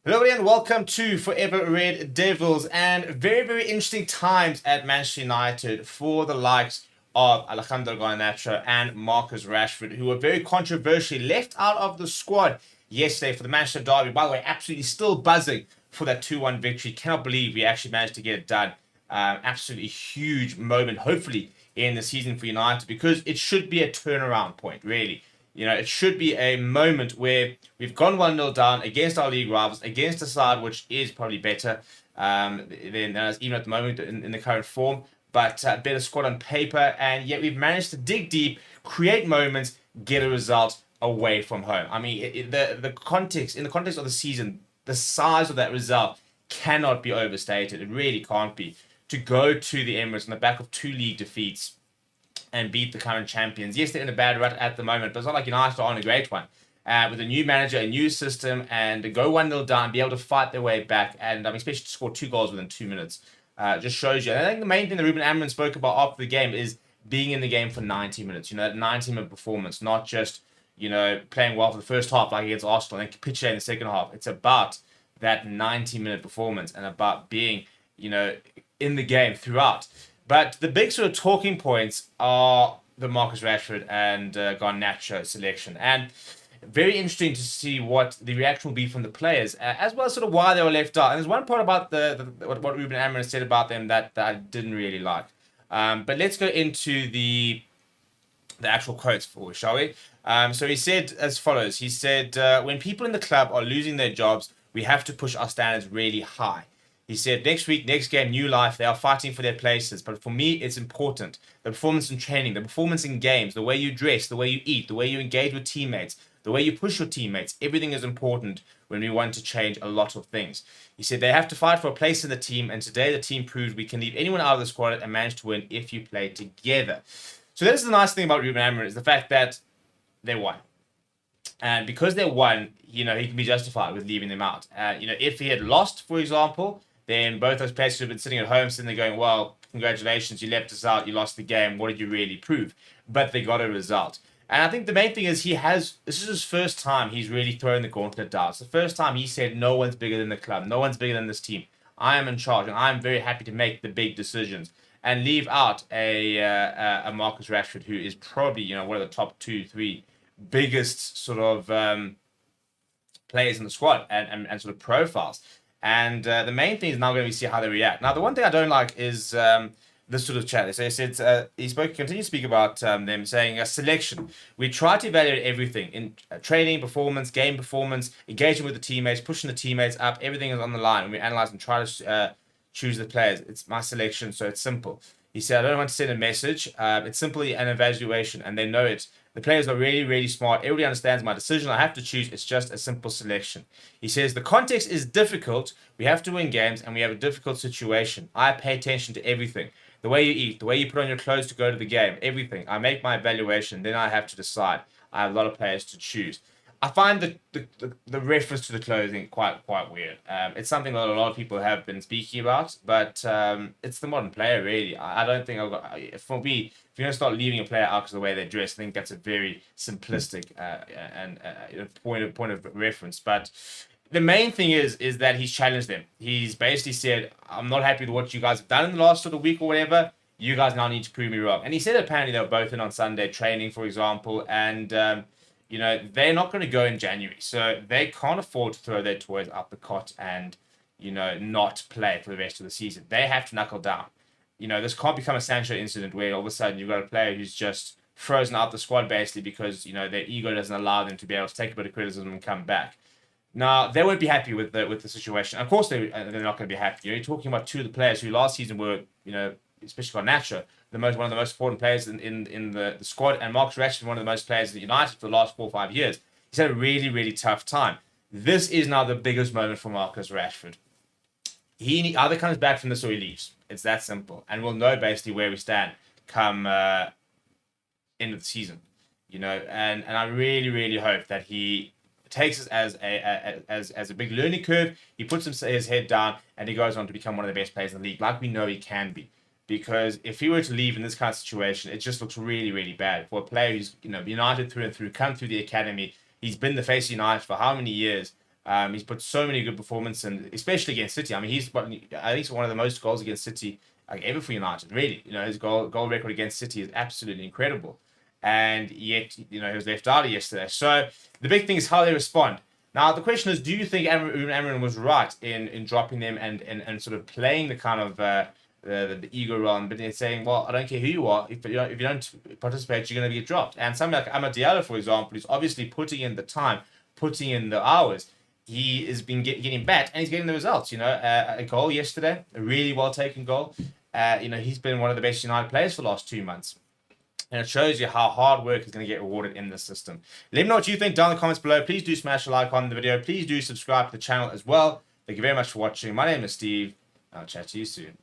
Hello and welcome to Forever Red Devils, and very, very interesting times at Manchester United for the likes of Alejandro Garnacho and Marcus Rashford, who were very controversially left out of the squad yesterday for the Manchester derby. By the way, absolutely still buzzing for that 2-1 victory. Cannot believe we actually managed to get it done. Absolutely huge moment, hopefully, in the season for United, because it should be a turnaround point, really. It should be a moment where we've gone 1-0 down against our league rivals, against a side which is probably better than us, even at the moment in the current form, but better squad on paper. And yet we've managed to dig deep, create moments, get a result away from home. I mean, the context, in the context of the season, the size of that result cannot be overstated. It really can't be. To go to the Emirates on the back of 2 league defeats and beat the current champions. Yes, they're in a bad rut at the moment, but it's not like United are on a great one. With a new manager, a new system, and to go 1-0 down, be able to fight their way back, and especially to score 2 goals within 2 minutes, just shows you. And I think the main thing that Ruben Amorim spoke about after the game is being in the game for 90 minutes. That 90-minute performance, not just playing well for the first half like against Arsenal and then capitulating in the second half. It's about that 90-minute performance and about being in the game throughout. But the big sort of talking points are the Marcus Rashford and Garnacho selection. And very interesting to see what the reaction will be from the players, as well as sort of why they were left out. And there's one part about what Ruben Amorim said about them that I didn't really like. But let's go into the actual quotes for, shall we? So he said as follows. He said, when people in the club are losing their jobs, we have to push our standards really high. He said, next week, next game, new life. They are fighting for their places. But for me, it's important. The performance in training, the performance in games, the way you dress, the way you eat, the way you engage with teammates, the way you push your teammates. Everything is important when we want to change a lot of things. He said they have to fight for a place in the team. And today, the team proved we can leave anyone out of the squad and manage to win if you play together. So that is the nice thing about Ruben Amorim, is the fact that they won. And because they won, he can be justified with leaving them out. If he had lost, for example, then both those players would have been sitting at home, sitting there going, well, congratulations, you left us out, you lost the game, what did you really prove? But they got a result. And I think the main thing is this is his first time he's really thrown the gauntlet down. It's the first time he said, no one's bigger than the club, no one's bigger than this team. I am in charge, and I'm very happy to make the big decisions. And leave out a Marcus Rashford, who is probably, one of the top 2-3 biggest sort of players in the squad and sort of profiles. And the main thing is now going to be see how they react. Now, the one thing I don't like is this sort of chat. So he said continued to speak about them saying selection. We try to evaluate everything in training, performance, game performance, engaging with the teammates, pushing the teammates up. Everything is on the line. And we analyze and try to choose the players. It's my selection, so it's simple. He said, I don't want to send a message. It's simply an evaluation, and they know it. The players are really, really smart. Everybody understands my decision. I have to choose. It's just a simple selection. He says, the context is difficult. We have to win games, and we have a difficult situation. I pay attention to everything. The way you eat, the way you put on your clothes to go to the game, everything. I make my evaluation. Then I have to decide. I have a lot of players to choose. I find the reference to the clothing quite weird. It's something that a lot of people have been speaking about, but it's the modern player, really. I don't think for me, if you're going to start leaving a player out because of the way they dress, I think that's a very simplistic and point of reference. But the main thing is that he's challenged them. He's basically said, I'm not happy with what you guys have done in the last sort of week or whatever. You guys now need to prove me wrong. And he said apparently they were both in on Sunday training, for example, and they're not going to go in January. So they can't afford to throw their toys out the cot and, not play for the rest of the season. They have to knuckle down. This can't become a Sancho incident where all of a sudden you've got a player who's just frozen out the squad basically because, their ego doesn't allow them to be able to take a bit of criticism and come back. Now, they won't be happy with the situation. Of course, they're not going to be happy. You're talking about 2 of the players who last season were, especially Garnacho, one of the most important players in the squad, and Marcus Rashford, one of the most players at United for the last 4 or 5 years. He's had a really, really tough time. This is now the biggest moment for Marcus Rashford. He either comes back from this or he leaves. It's that simple. And we'll know basically where we stand come end of the season. And I really, really hope that he takes it as a big learning curve. He puts his head down and he goes on to become one of the best players in the league, like we know he can be. Because if he were to leave in this kind of situation, it just looks really, really bad for a player who's United through and through, come through the academy. He's been the face of United for how many years? He's put so many good performances, and especially against City. I mean, I think he's one of the most goals against City like ever for United. Really, his goal record against City is absolutely incredible, and yet he was left out yesterday. So the big thing is how they respond. Now the question is, do you think Amorim was right in dropping them and sort of playing the kind of the ego role, but they're saying, well, I don't care who you are, if you don't participate, you're going to get dropped. And somebody like Amad Diallo, for example, who's obviously putting in the time, putting in the hours, he has been getting back and he's getting the results. A goal yesterday, a really well taken goal. He's been one of the best United players for the last 2 months. And it shows you how hard work is going to get rewarded in this system. Let me know what you think down in the comments below. Please do smash a like on the video. Please do subscribe to the channel as well. Thank you very much for watching. My name is Steve. I'll chat to you soon.